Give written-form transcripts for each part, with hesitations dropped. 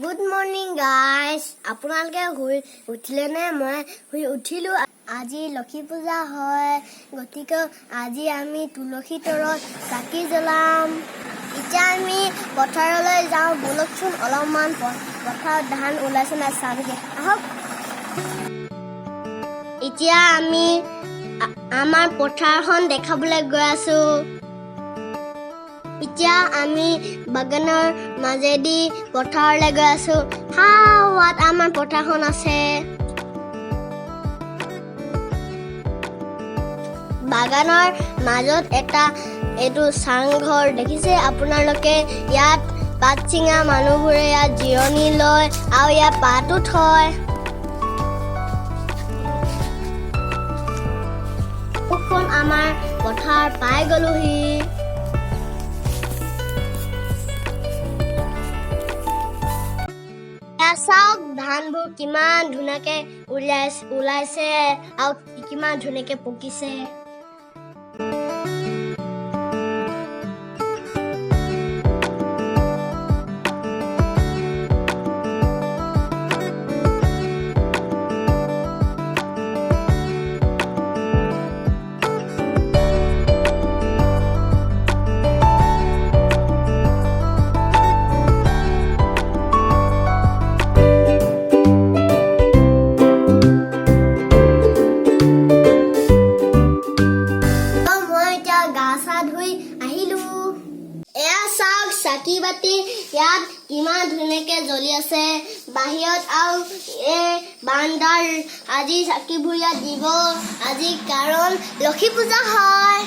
Good morning guys. আপোনালোকে উঠিলে নে? মই উঠিলো। আজি লক্ষী পূজা হয়, গতিকে আজি আমি তুলসী তলত চাকি জ্বলাম। এতিয়া আমি পথাৰলৈ যাওঁ। বলকচোন অলপমান পথাৰত ধান ওলাইছে না চামগে। আহক। এতিয়া আমি আমাৰ পথাৰখন দেখাবলৈ গৈ আছো। এতিয়া আমি বাগানৰ মাজেদি পথাৰলৈ গৈ আছো। হাৱাত আমাৰ পথাৰখন আছে। বাগানৰ মাজত এটা এইটো চাংঘৰ দেখিছে আপোনালোকে। ইয়াত পাত চিঙা মানুহবোৰে ইয়াত জিৰণি লয় আৰু ইয়াত পাতো থয়। আমাৰ পথাৰ পাই গলোহি। চাওক ধানবোৰ কিমান ধুনীয়াকে ওলাইছে আৰু কিমান ধুনীয়াকে পকিছে। চাকি বাতি ইয়াত কিমান ধুনীয়াকে জ্বলি আছে বাহিৰত। আৰু বান্দাৰ আজি চাকিবোৰ ইয়াত দিব আজি, কাৰণ লক্ষী পূজা হয়।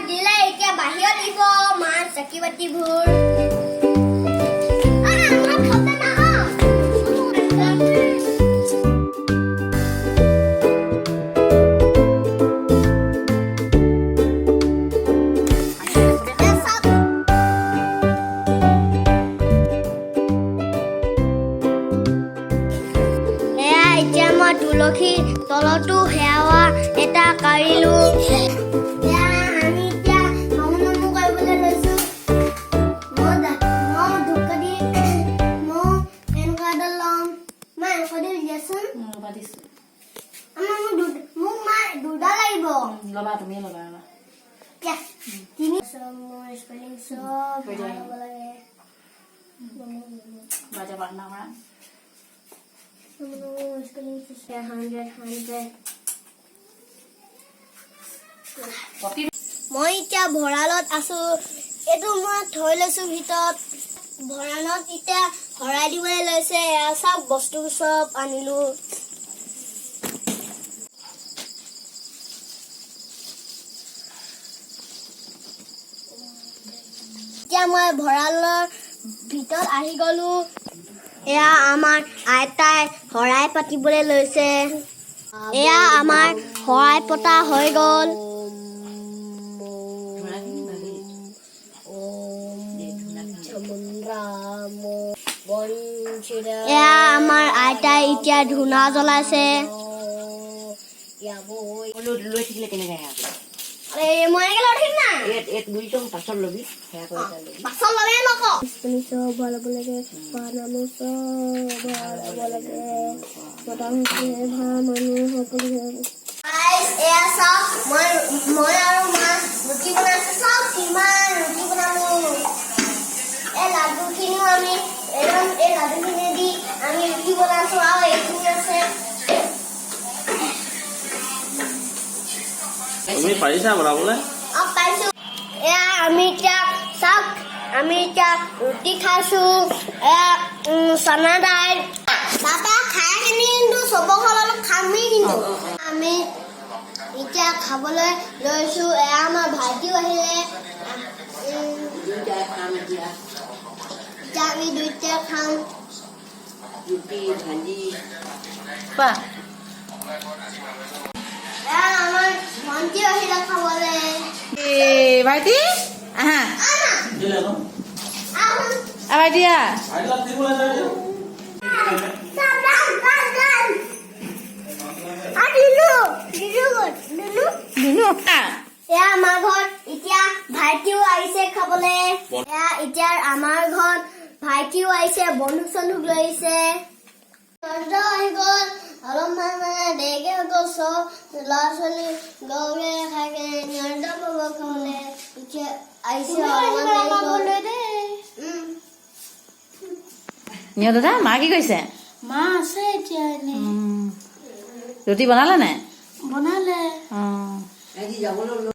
দিলে এতিয়া বাহিৰত দিব মাৰ চাকি বাতিবোৰ। তুলসী তলতো সেৱা এটা কৰিলো। আমি এতিয়া নমু কৰিবলৈ লৈছো। মই ধূপকা দি মই এনেকুৱা এটা ল'ম। মই এনেকুৱা দি দিয়াচোন। মোক মাৰ দুটা লাগিব। ল'বা তুমি ল'বা। তিনি মই স্পেলিং চব হ'ব লাগে। বাজা বানা কৰা। মই এতিয়া ভঁৰালত আছো। এইটো মই থৈ লৈছো ভিতৰত। ভঁৰালত এতিয়া ভৰাই দিবলৈ লৈছে। চব বস্তু চব আনিলো। এতিয়া মই ভঁৰালৰ ভিতৰত আহি গলো। এয়া আমাৰ আইতাই শৰাই পাতিবলৈ লৈছে। এয়া আমাৰ শৰাই পতা হৈ গল। এয়া আমাৰ আইতাই এতিয়া ধূনা জ্বলাইছে। তুমি পাৰিছা বনাবলৈ? আমি এতিয়া ৰুটি খাইছো। চানা দাইল তাপা খাই কিনি কিন্তু চবক অলপ খামেই। কিন্তু আমি এতিয়া খাবলৈ লৈছো। এয়া আমাৰ ভাইটিও আহিলে। এতিয়া আমি দুইটা খাম ৰুটি ভাজি। আমাৰ ভণ্টিও আহিলে খাবলৈ। ভাইটি আহা ভাইটি এয়া আমাৰ ঘৰত এতিয়া ভাইটিও আহিছে খাবলৈ। এয়া এতিয়া আমাৰ ঘৰত ভাইটিও আহিছে, বন্ধু চন্ধু লৈ আহিছে। আহিছে আহি গ'ল অলপমান মানে দেৰিকে হৈ গ'ল চব ল'ৰা ছোৱালী গৰুৱে খাইকে নিয়ন্ত্ৰণ কৰিব খাবলৈ এতিয়া আহিছে নিয় দাদা মা কি কৰিছে মা আছে এতিয়া এনেই ৰুটি বনালে নাই বনালে অ